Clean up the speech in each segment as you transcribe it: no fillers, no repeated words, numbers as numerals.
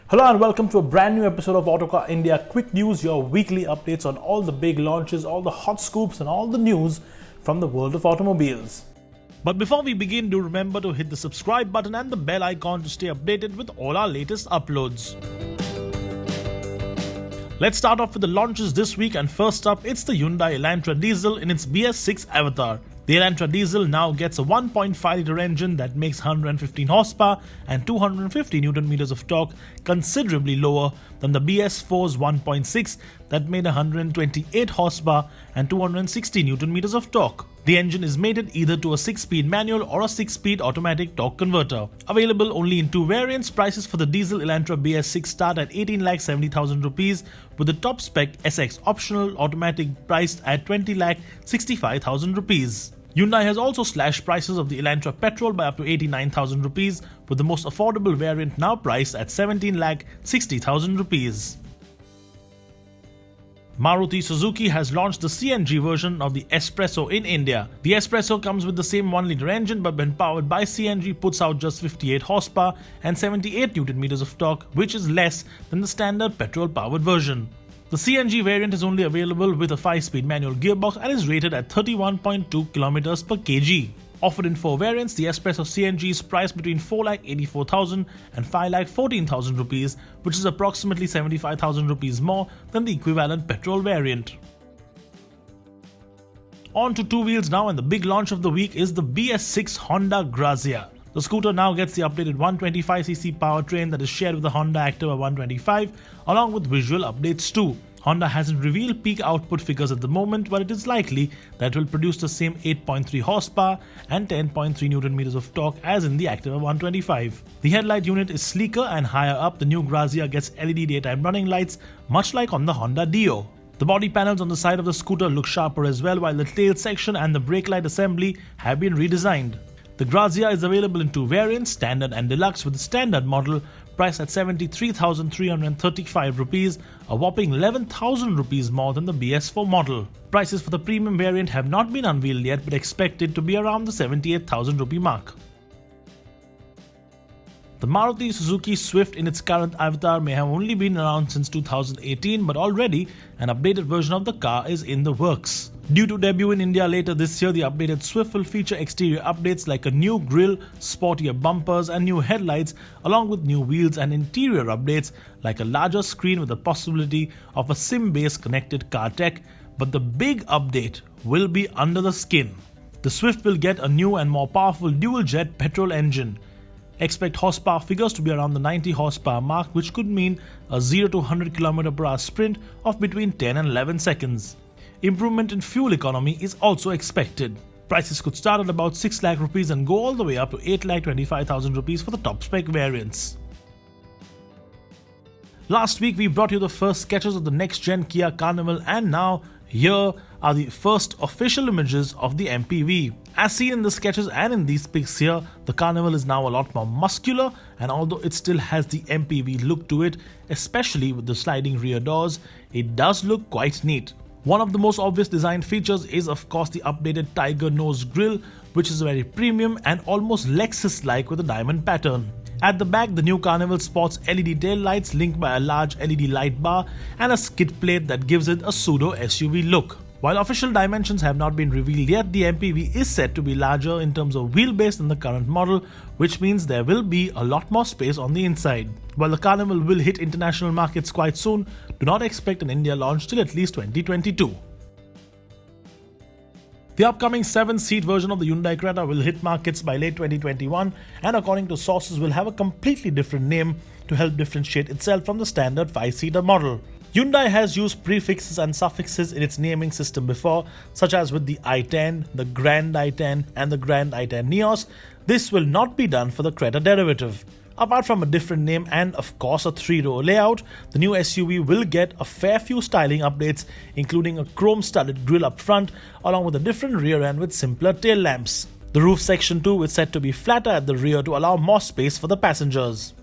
Hello and welcome to a brand new episode of Autocar India Quick News, your weekly updates on all the big launches, all the hot scoops and all the news from the world of automobiles. But before we begin, do remember to hit the subscribe button and the bell icon to stay updated with all our latest uploads. Let's start off with the launches this week, and first up it's the Hyundai Elantra diesel in its BS6 avatar. The Elantra diesel now gets a 1.5-litre engine that makes 115 horsepower and 250 Nm of torque, considerably lower than the BS4's 1.6 that made 128 horsepower and 260 Nm of torque. The engine is mated either to a 6-speed manual or a 6-speed automatic torque converter. Available only in two variants, prices for the diesel Elantra BS6 start at 18,70,000 rupees, with the top spec SX optional automatic priced at 20,65,000 rupees. Hyundai has also slashed prices of the Elantra petrol by up to 89,000 rupees, with the most affordable variant now priced at 17,60,000 rupees. Maruti Suzuki has launched the CNG version of the Espresso in India. The Espresso comes with the same 1-litre engine, but when powered by CNG puts out just 58 horsepower and 78 Nm of torque, which is less than the standard petrol-powered version. The CNG variant is only available with a 5-speed manual gearbox and is rated at 31.2 km per kg. Offered in 4 variants, the Espresso CNG is priced between 4,84,000 and 5,14,000 rupees, which is approximately 75,000 rupees more than the equivalent petrol variant. On to two wheels now, and the big launch of the week is the BS6 Honda Grazia. The scooter now gets the updated 125cc powertrain that is shared with the Honda Activa 125, along with visual updates too. Honda hasn't revealed peak output figures at the moment, but it is likely that it will produce the same 8.3 horsepower and 10.3 Nm of torque as in the Activa 125. The headlight unit is sleeker, and higher up the new Grazia gets LED daytime running lights, much like on the Honda Dio. The body panels on the side of the scooter look sharper as well, while the tail section and the brake light assembly have been redesigned. The Grazia is available in two variants, standard and deluxe, with the standard model priced at 73,335 rupees, a whopping 11,000 rupees more than the BS4 model. Prices for the premium variant have not been unveiled yet, but expected to be around the 78,000 rupee mark. The Maruti Suzuki Swift in its current avatar may have only been around since 2018, but already an updated version of the car is in the works. Due to debut in India later this year, the updated Swift will feature exterior updates like a new grille, sportier bumpers and new headlights, along with new wheels, and interior updates like a larger screen with the possibility of a SIM-based connected car tech. But the big update will be under the skin. The Swift will get a new and more powerful dual-jet petrol engine. Expect horsepower figures to be around the 90 horsepower mark, which could mean a 0 to 100 km/h sprint of between 10 and 11 seconds. Improvement in fuel economy is also expected. Prices could start at about 6 lakh rupees and go all the way up to 8,25,000 rupees for the top spec variants. Last week we brought you the first sketches of the next gen Kia Carnival, and now here are the first official images of the MPV. As seen in the sketches and in these pics here, the Carnival is now a lot more muscular, and although it still has the MPV look to it, especially with the sliding rear doors, it does look quite neat. One of the most obvious design features is of course the updated tiger nose grille, which is very premium and almost Lexus-like with a diamond pattern. At the back, the new Carnival sports LED tail lights linked by a large LED light bar and a skid plate that gives it a pseudo SUV look. While official dimensions have not been revealed yet, the MPV is said to be larger in terms of wheelbase than the current model, which means there will be a lot more space on the inside. While the Carnival will hit international markets quite soon, do not expect an India launch till at least 2022. The upcoming 7-seat version of the Hyundai Creta will hit markets by late 2021, and according to sources will have a completely different name to help differentiate itself from the standard 5-seater model. Hyundai has used prefixes and suffixes in its naming system before, such as with the i10, the Grand i10 and the Grand i10 Neos. This will not be done for the Creta derivative. Apart from a different name and of course a 3-row layout, the new SUV will get a fair few styling updates, including a chrome-studded grille up front, along with a different rear end with simpler tail lamps. The roof section too is set to be flatter at the rear to allow more space for the passengers.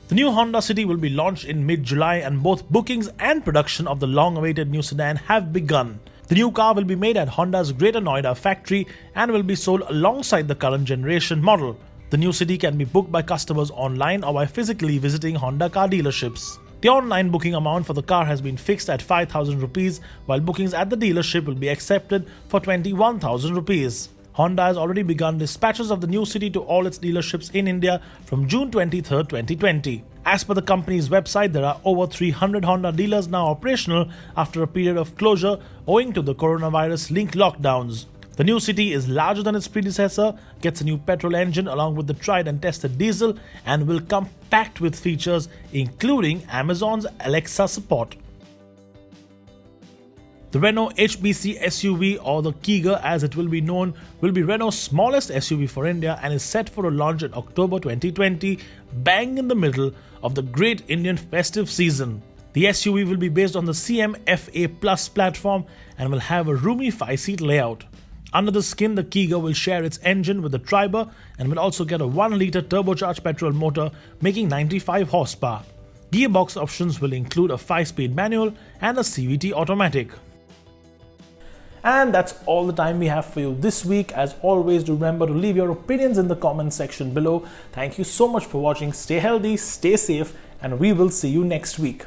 The new Honda City will be launched in mid-July, and both bookings and production of the long-awaited new sedan have begun. The new car will be made at Honda's Greater Noida factory and will be sold alongside the current generation model. The new city can be booked by customers online or by physically visiting Honda car dealerships. The online booking amount for the car has been fixed at 5,000 rupees, while bookings at the dealership will be accepted for 21,000 rupees. Honda has already begun dispatches of the new city to all its dealerships in India from June 23, 2020. As per the company's website, there are over 300 Honda dealers now operational after a period of closure owing to the coronavirus-linked lockdowns. The new city is larger than its predecessor, gets a new petrol engine along with the tried and tested diesel, and will come packed with features including Amazon's Alexa support. The Renault HBC SUV, or the Kiger as it will be known, will be Renault's smallest SUV for India and is set for a launch in October 2020, bang in the middle of the great Indian festive season. The SUV will be based on the CM-FA Plus platform and will have a roomy 5-seat layout. Under the skin, the Kiger will share its engine with the Triber and will also get a 1-litre turbocharged petrol motor making 95 horsepower. Gearbox options will include a 5-speed manual and a CVT automatic. And that's all the time we have for you this week. As always, do remember to leave your opinions in the comment section below. Thank you so much for watching. Stay healthy, stay safe, and we will see you next week.